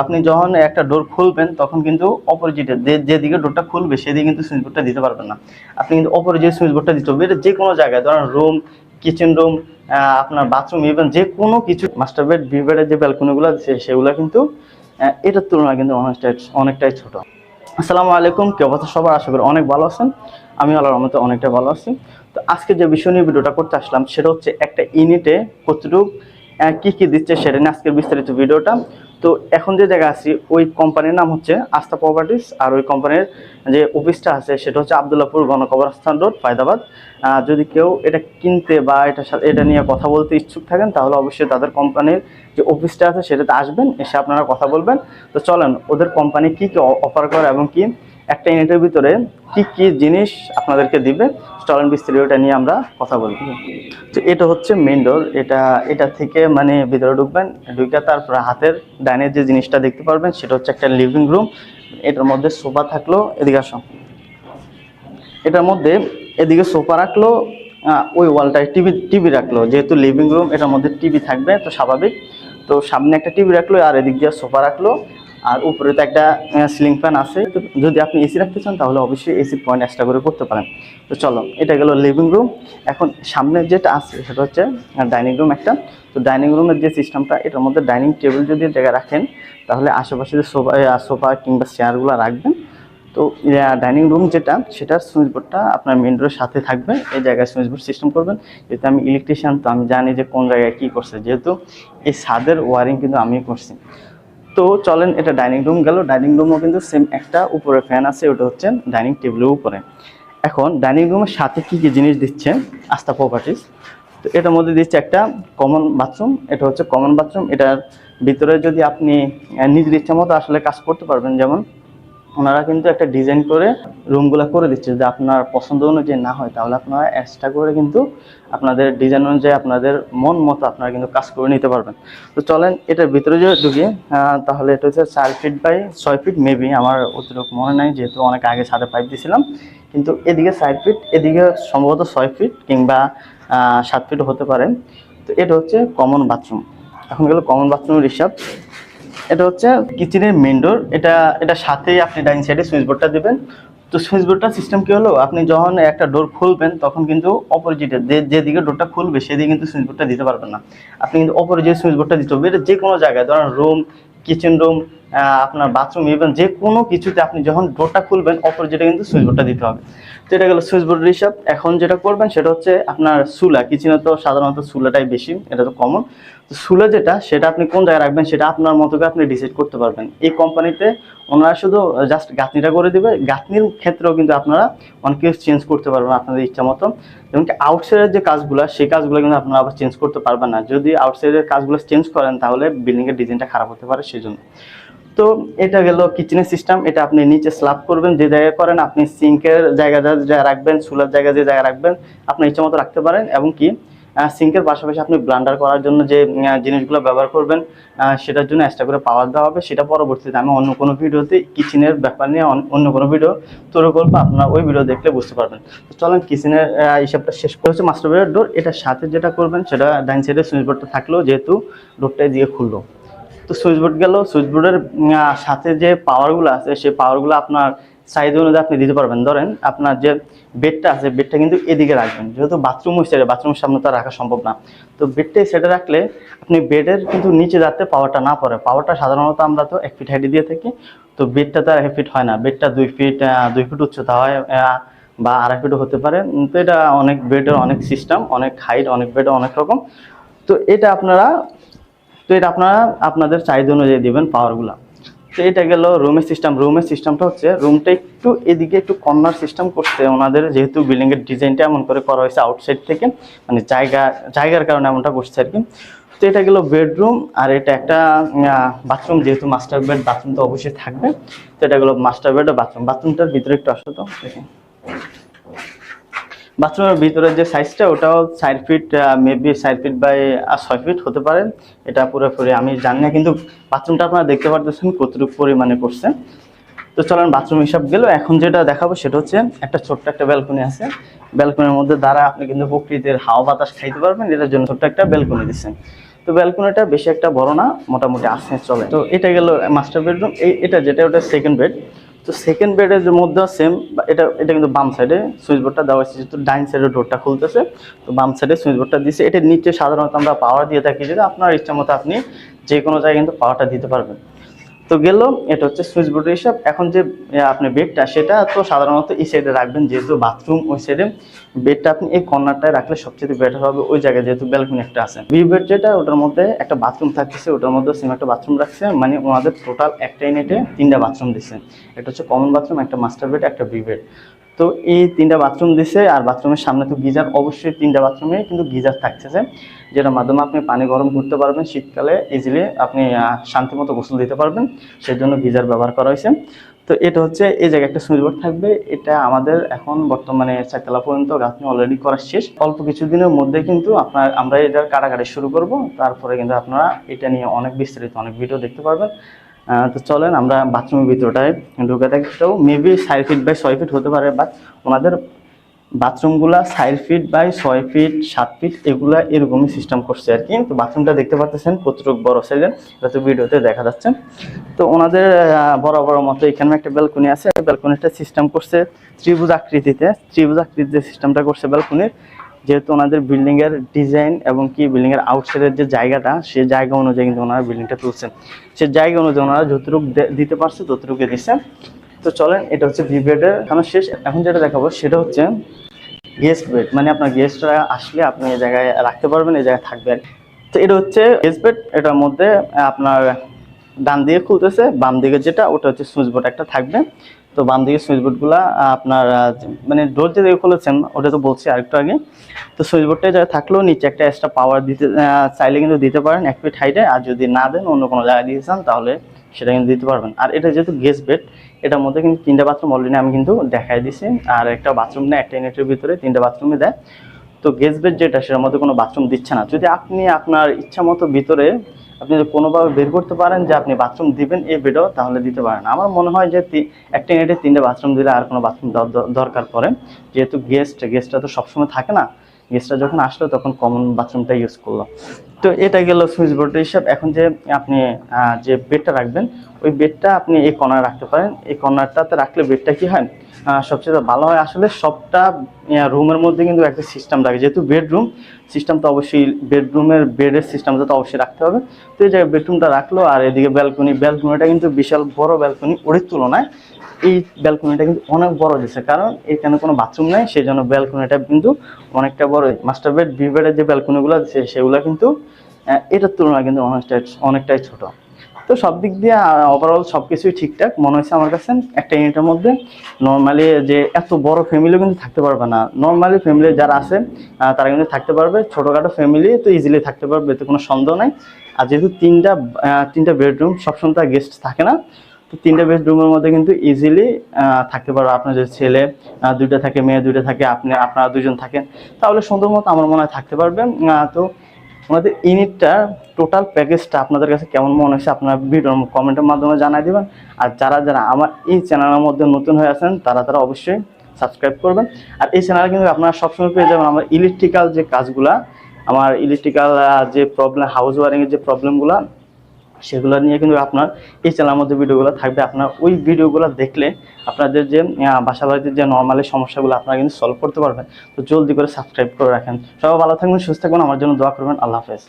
আপনি যখন একটা ডোর খুলবেন তখন কিন্তু অপোজিটে যেদিকে ডোরটা খুলবে সেদিকে কিন্তু সুইচ বোর্ডটা দিতে পারবেন না। আপনি কিন্তু অপোজিটে সুইচ বোর্ডটা দিতে হবে। এটা যে কোনো জায়গায়, ধরেন রুম, কিচেন রুম, আপনার বাথরুম, ইভেন যে কোনো কিছু, মাস্টার বেড, বি বেডের যে ব্যালকনিগুলো আছে সেগুলো কিন্তু এটার তুলনায় কিন্তু অনেকটাই ছোট। আসসালামু আলাইকুম, কি অবস্থা সবার? আশা করি অনেক ভালো আছেন। আমি আল্লাহর রহমতে অনেকটা ভালো আছি। তো আজকে যে বিষয় নিয়ে ভিডিওটা করতে আসলাম সেটা হচ্ছে একটা ইউনিটে কতটুকু কি কি দিচ্ছে সেটা নিয়ে আজকের বিস্তারিত ভিডিওটা। তো এখন যে জায়গায় আছি ওই কোম্পানির নাম হচ্ছে আস্থা প্রপার্টিস, আর ওই কোম্পানির যে অফিসটা আছে সেটা হচ্ছে আবদুল্লাহপুর গণকবরস্থান রোড, ফায়দাবাদ। যদি কেউ এটা কিনতে বা এটা নিয়ে কথা বলতে ইচ্ছুক থাকেন তাহলে অবশ্যই তাদের কোম্পানির যে অফিসটা আছে সেটাতে আসবেন, এসে আপনারা কথা বলবেন। তো চলেন ওদের কোম্পানি কি কি অফার করে এবং কি একটা ইউনিটের ভিতরে কি কি জিনিস আপনাদেরকে দিবে, চলেন বিস্তারিতটা নিয়ে আমরা কথা বলবো। তো এটা হচ্ছে মেইন ডোর। এটা থেকে মানে ভিতরে ঢুকবেন, ঢুকে তারপর হাতের ডাইনের যে জিনিসটা দেখতে পারবেন সেটা হচ্ছে একটা লিভিং রুম। এটার মধ্যে সোফা থাকলো, এদিকে আসো, এটার মধ্যে এদিকে সোফা রাখলো, ওই ওয়ালটায় টিভি রাখলো। যেহেতু লিভিং রুম, এটার মধ্যে টিভি থাকবে তো স্বাভাবিক। তো সামনে একটা টিভি রাখলো আর এদিক দিয়ে সোফা রাখলো, আর উপরে তো একটা সিলিং ফ্যান আছে। তো যদি আপনি এসি রাখতে চান তাহলে অবশ্যই এসি পয়েন্ট এক্সট্রা করে করতে পারেন। তো চলো, এটা গেল লিভিং রুম। এখন সামনে যেটা আছে সেটা হচ্ছে ডাইনিং রুম একটা। তো ডাইনিং রুমের যে সিস্টেমটা, এটার মধ্যে ডাইনিং টেবিল যদি জায়গায় রাখেন তাহলে আশেপাশে যে সোফা কিংবা চেয়ারগুলো রাখবেন। তো ডাইনিং রুম যেটা, সেটার সুইচ বোর্ডটা আপনার মেন ডোরের সাথে থাকবে, এই জায়গায় সুইচ বোর্ড সিস্টেম করবেন। যেহেতু আমি ইলেকট্রিশিয়ান তো আমি জানি যে কোন জায়গায় কী করছে, যেহেতু এই ছাদের ওয়ারিং কিন্তু আমি করছি। তো চলেন, এটা ডাইনিং রুম গেল। ডাইনিং রুমও কিন্তু সেম একটা উপরে ফ্যান আছে, ওটা হচ্ছে ডাইনিং টেবিলের উপরে। এখন ডাইনিং রুমের সাথে কী কী জিনিস দিচ্ছে আস্থা প্রপার্টিস, তো এটার মধ্যে দিচ্ছে একটা কমন বাথরুম। এটা হচ্ছে কমন বাথরুম। এটার ভিতরে যদি আপনি নিজের ইচ্ছা মতো আসলে কাজ করতে পারবেন, যেমন ওনারা কিন্তু একটা ডিজাইন করে রুমগুলো করে দিচ্ছে। যদি আপনার পছন্দ অনুযায়ী না হয় তাহলে আপনারা এক্সট্রা করে কিন্তু আপনাদের ডিজাইন অনুযায়ী আপনাদের মন মতো আপনারা কিন্তু কাজ করে নিতে পারবেন। তো চলেন এটার ভিতরে যদি ঢুকি, তাহলে এটা হচ্ছে 4 ফিট বাই 6 ফিট, মেবি আমার অতটুকু মনে নাই যেহেতু অনেক আগে ছাদে পাইপ দিয়েছিলাম। কিন্তু এদিকে 4 ফিট, এদিকে সম্ভবত 6 ফিট কিংবা 7 ফিট হতে পারে। তো এটা হচ্ছে কমন বাথরুম। এখন গেল কমন বাথরুমের হিসাব। এটা হচ্ছে কিচেনের মেইন ডোর। এটার সাথেই আপনি ডাইনিং সাইডে সুইচ বোর্ডটা দেবেন। তো সুইচ বোর্ডটার সিস্টেম কি হলো, আপনি যখন একটা ডোর খুলবেন তখন কিন্তু অপোজিটে যেদিকে ডোরটা খুলবে সেদিকে কিন্তু সুইচ বোর্ডটা দিতে পারবেন না। আপনি কিন্তু অপোজিটে সুইচ বোর্ডটা দিতে হবে। এটা যে কোনো জায়গায়, ধরেন রুম, কিচেন রুম, আপনার বাথরুম, ইভেন যে কোনো কিছুতে আপনি যখন ডোরটা খুলবেন অপোজিটে কিন্তু সুইচ বোর্ডটা দিতে হবে। তো এটা গেলো সুইচ বোর্ডের হিসাব। এখন যেটা করবেন সেটা হচ্ছে আপনার চুলা। কিচেনে তো সাধারণত চুলাটাই বেশি, এটা তো কমন। তো চুলা যেটা, সেটা আপনি কোন জায়গায় রাখবেন সেটা আপনার মতো করে আপনি ডিসাইড করতে পারবেন। এই কোম্পানিতে ওনারা শুধু জাস্ট গাঁথনিটা করে দেবে। গাঁথনির ক্ষেত্রেও কিন্তু আপনারা অনেক কিছু চেঞ্জ করতে পারবেন আপনাদের ইচ্ছা মতো। যেমন কি আউটসাইডের যে কাজগুলো, সেই কাজগুলো কিন্তু আপনারা আবার চেঞ্জ করতে পারবেন না। যদি আউটসাইডের কাজগুলো চেঞ্জ করেন তাহলে বিল্ডিংয়ের ডিজাইনটা খারাপ হতে পারে, সেই জন্য। তো এটা গেল কিচেনের সিস্টেম। এটা আপনি নিচে স্ল্যাব করবেন, যে জায়গায় করেন আপনি সিঙ্কের জায়গা যা রাখবেন, চুলার জায়গা যে জায়গায় রাখবেন আপনার ইচ্ছা মতো রাখতে পারেন। এবং কি সিঙ্কের পাশাপাশি আপনি ব্লান্ডার করার জন্য যে জিনিসগুলো ব্যবহার করবেন সেটার জন্য এক্সট্রা করে পাওয়ার দেওয়া হবে। সেটা পরবর্তীতে আমি অন্য কোনো ভিডিওতে কিচেনের ব্যাপার নিয়ে অন্য কোনো ভিডিও তৈরি করবো, আপনারা ওই ভিডিও দেখলে বুঝতে পারবেন। তো চলেন কিচেনের হিসাবটা শেষ করে হচ্ছে মাস্টার বেডের ডোর। এটার সাথে যেটা করবেন সেটা ডাইন সাইডে সুইচ বোর্ডটা থাকলেও, যেহেতু ডোরটা দিয়ে খুললো। তো সুইচ বোর্ড গেল। সুইচ বোর্ডের সাথে যে পাওয়ারগুলো আছে সেই পাওয়ারগুলো আপনার সাইজ অনুযায়ী আপনি দিতে পারবেন। ধরেন আপনার যে বেডটা আছে, বেডটা কিন্তু এদিকে রাখবেন, যেহেতু বাথরুম ওই সাইডে, বাথরুমের সামনে তো রাখা সম্ভব না। তো বেডটা এই সাইডে রাখলে আপনি বেডের কিন্তু নিচে যাতে পাওয়ারটা না পড়ে। পাওয়ারটা সাধারণত আমরা তো 1 ফিট হাইটে দিয়ে থাকি, তো বেডটা তো 1 ফিট হয় না, বেডটা 2 ফিট উচ্চতা হয়, বা 2.5 ফিটও হতে পারে। তো এটা অনেক বেডের অনেক সিস্টেম, অনেক হাইট, অনেক বেডের অনেক রকম। তো এটা আপনারা আপনাদের চাহিদা অনুযায়ী দিবেন পাওয়ারগুলো। তো এটা গেল রুমের সিস্টেম। রুমের সিস্টেমটা হচ্ছে, রুমটা একটু এদিকে একটু কর্নার সিস্টেম করছে ওনাদের, যেহেতু বিল্ডিংয়ের ডিজাইনটা এমন করে করা হয়েছে আউটসাইড থেকে, মানে জায়গার কারণে এমনটা করছে আর কি। তো এটা গেল বেডরুম, আর এটা একটা বাথরুম। যেহেতু মাস্টার বেড, বাথরুম তো অবশ্যই থাকবে। তো এটা গেল মাস্টার বেড ও বাথরুম। বাথরুমটার ভিতরে একটু আসো তো দেখেন। বাথরুমের ভিতরে যে সাইজটা, ওটাও 4 feet, maybe 4 feet by 6 feet হতে পারে। এটা পুরোপুরি আমি জানি না, কিন্তু বাথরুমটা আপনারা দেখতে পারতেছেন কতটুকু পরিমাণে করছে। তো চলেন বাথরুম হিসাব গেল। এখন যেটা দেখাবো সেটা হচ্ছে একটা ছোট্ট একটা ব্যালকনি আছে। ব্যালকনির মধ্যে দ্বারা আপনি কিন্তু প্রকৃতির হাওয়া বাতাস খাইতে পারবেন, এটার জন্য ছোট্ট একটা ব্যালকনি দিচ্ছেন। তো তো ব্যালকনিটা বেশি একটা বড় না, মোটামুটি আছে চলে। তো এটা গেল মাস্টার বেডরুম। এটা যেটা ওটা সেকেন্ড বেড। তো সেকেন্ড বেডের মধ্যে সেম, এটা এটা কিন্তু বাম সাইডে সুইচ বোর্ডটা দেওয়া হয়েছে, যেহেতু ডাইন সাইডে ডোরটা খুলতেছে, তো বাম সাইডে সুইচ বোর্ডটা দিয়েছে। এটার নিচে সাধারণত আমরা পাওয়ার দিয়ে থাকি, যেটা আপনার ইচ্ছা মতো আপনি যে কোনো জায়গায় কিন্তু পাওয়ারটা দিতে পারবেন। তো গেল, এটা হচ্ছে সুইচ বোর্ডের হিসাব। এখন যে আপনি বেডটা, সেটা তো সাধারণত এই সাইডে রাখবেন, যেহেতু বাথরুম ওই সাইডে। বেডটা আপনি এই কর্নারটায় রাখলে সবচেয়ে বেটার হবে, ওই জায়গায় যেহেতু ব্যালকনি একটা আছে। বি বেড যেটা, ওটার মধ্যে একটা বাথরুম থাকতেছে, ওটার মধ্যে সেম একটা বাথরুম রাখছে, মানে ওনাদের টোটাল একটা ইউনিটে 3টা বাথরুম দিছে। এটা হচ্ছে কমন বাথরুম, একটা মাস্টার বেড, একটা বি বেড। তো এই 3টা বাথরুম দিছে, আর বাথরুমের সামনে তো গিজার, অবশ্যই 3টা বাথরুমে কিন্তু গিজার থাকতেছে, যেটার মাধ্যমে আপনি পানি গরম করতে পারবেন, শীতকালে ইজিলি আপনি শান্তি মতো গোসল দিতে পারবেন, সেই জন্য গিজার ব্যবহার করা হয়েছে। তো এটা হচ্ছে এই জায়গায় একটা সুইচ বোর্ড থাকবে। এটা আমাদের এখন বর্তমানে 4 তলা পর্যন্ত গাঁথনি অলরেডি করা শেষ। অল্প কিছুদিনের মধ্যে কিন্তু আমরা এটার কাটাকাটি শুরু করব, তারপরে কিন্তু আপনারা এটা নিয়ে অনেক বিস্তারিত অনেক ভিডিও দেখতে পারবেন। তো চলেন আমরা বাথরুমের ভিতরটায় ঢুকে দেখি। তো মেবি 4 ফিট বাই 6 ফিট হতে পারে, বাট ওনাদের বাথরুমগুলা 4 ফিট বাই 6 ফিট 7 ফিট এগুলা এরকমই সিস্টেম করছে আর কি। তো বাথরুমটা দেখতে পাচ্ছেন কতটুকু বড় সাইজের, এটা তো ভিডিওতে দেখা যাচ্ছে। তো ওনাদের বরাবর মতো এখানে একটা ব্যালকনি আছে, ব্যালকনিটা সিস্টেম করছে ত্রিভুজ আকৃতিতে, সিস্টেমটা করছে ব্যালকনির, যেহেতু ওনাদের বিল্ডিং এর ডিজাইন এবং কি বিল্ডিং এর আউটসাইডের যে জায়গাটা, সেই জায়গা অনুযায়ী কিন্তু ওনারা বিল্ডিংটা তুলছেন, সেই জায়গা অনুযায়ী ওনারা যতটুকু দিতে পারছে ততটুকু দিচ্ছে। তো চলেন, এটা হচ্ছে বি বেডের কারণ শেষ। এখন যেটা দেখাবো সেটা হচ্ছে গেস্ট বেড, মানে আপনার গেস্টরা আসলে আপনি এই জায়গায় রাখতে পারবেন, এই জায়গায় থাকবে। তো এটা হচ্ছে গেস্ট বেড। এটার মধ্যে আপনার ডান দিকে খুলতেছে, বাম দিকে যেটা ওটা হচ্ছে সুইচ বোর্ড একটা থাকবে। তো বাম দিকে সুইচ বোর্ডগুলা আপনার মানে ডোর যে দিকে খুলেছেন ওটা তো বলছি আরেকটু আগে। তো সুইচ বোর্ডটা যা থাকলেও নিচে একটা এক্সট্রা পাওয়ার দিতে চাইলে কিন্তু দিতে পারেন 1 ফিট হাইটে, আর যদি না দেন অন্য কোনো জায়গায় দিয়ে চান তাহলে সেটা কিন্তু দিতে পারবেন। আর এটা যেহেতু গেস্ট বেড, এটার মধ্যে কিন্তু 3টা বাথরুম অলরেডি আমি কিন্তু দেখাই দিছি, আর একটা বাথরুম নেই, একটা ইউনিটের ভিতরে 3টা বাথরুমই দেয়। তো গেস্ট বেড যেটা, সেটার মধ্যে কোনো বাথরুম দিচ্ছে না। যদি আপনি আপনার ইচ্ছা মতো ভিতরে আপনি যদি কোনোভাবে বের করতে পারেন যে আপনি বাথরুম দিবেন এই বেডও, তাহলে দিতে পারেন। আমার মনে হয় যে একটা ইউনিটে 3টা বাথরুম দিলে আর কোনো বাথরুম দরকার পড়ে, যেহেতু গেস্টটা তো সবসময় থাকে না, গেস্টরা যখন আসলো তখন কমন বাথরুমটা ইউজ করলো। তো এটা গেল সুইচ বোর্ডের হিসাব। এখন যে আপনি যে বেডটা রাখবেন, ওই বেডটা আপনি এই কর্নারে রাখতে পারেন। এই কর্নারটাতে রাখলে বেডটা কি হয়, সবচেয়ে ভালো হয়। আসলে সবটা রুমের মধ্যে কিন্তু একটা সিস্টেম রাখে, যেহেতু বেডরুম সিস্টেম, তো অবশ্যই বেডের সিস্টেমটা তো অবশ্যই রাখতে হবে। তো এই জায়গায় বেডরুমটা রাখলো, আর এদিকে ব্যালকনিটা কিন্তু বিশাল বড় ব্যালকনি, ওর তুলনায় এই ব্যালকনিটা কিন্তু অনেক বড় দিচ্ছে, কারণ এখানে কোনো বাথরুম নেই, সেই জন্য ব্যালকনিটা কিন্তু অনেকটা বড়। মাস্টার বেড বি বেডের যে ব্যালকনিগুলো দিচ্ছে সেগুলো কিন্তু এটার তুলনায় কিন্তু অনেকটাই ছোট। তো সব দিক দিয়ে ওভারঅল সবকিছুই ঠিকঠাক মনে হয়েছে আমার কাছে। একটা ইউনিটের মধ্যে নর্মালি যে এত বড় ফ্যামিলিও কিন্তু থাকতে পারবে না, নর্মালি ফ্যামিলি যারা আছে তারা কিন্তু থাকতে পারবে, ছোটোখাটো ফ্যামিলি তো ইজিলি থাকতে পারবে, এতে কোনো সন্দেহ নাই। আর যেহেতু তিনটা বেডরুম, সবসময় তার গেস্ট থাকে না, তো 3টা বেডরুমের মধ্যে কিন্তু ইজিলি থাকতে পারবে। আপনার যদি ছেলে 2টা থাকে, মেয়ে 2টা থাকে, আপনারা 2জন থাকেন, তাহলে সুন্দর মতো আমার মনে হয় থাকতে পারবেন। তো আমাদের ইউনিটটা টোটাল প্যাকেজটা আপনাদের কাছে কেমন মনে হয়েছে আপনারা ভিডিওর কমেন্টের মাধ্যমে জানাই দিবেন। আর যারা আমার এই চ্যানেলের মধ্যে নতুন হয়ে আছেন তারা অবশ্যই সাবস্ক্রাইব করবেন। আর এই চ্যানেলে কিন্তু আপনারা সবসময় পেয়ে যাবেন আমার ইলেকট্রিক্যাল যে কাজগুলা, আমার ইলেকট্রিক্যাল যে প্রবলেম, হাউস ওয়ারিংয়ের যে প্রবলেমগুলো, সেগুলো নিয়ে কিন্তু আপনার এই চ্যানেলের মধ্যে ভিডিওগুলো থাকবে। আপনার ওই ভিডিওগুলো দেখলে আপনাদের যে বাসা বাড়িতে যে নর্মালি সমস্যাগুলো আপনারা কিন্তু সলভ করতে পারবেন। তো জলদি করে সাবস্ক্রাইব করে রাখেন। সবাই ভালো থাকবেন, সুস্থ থাকবেন, আমার জন্য দোয়া করবেন। আল্লাহ হাফেজ।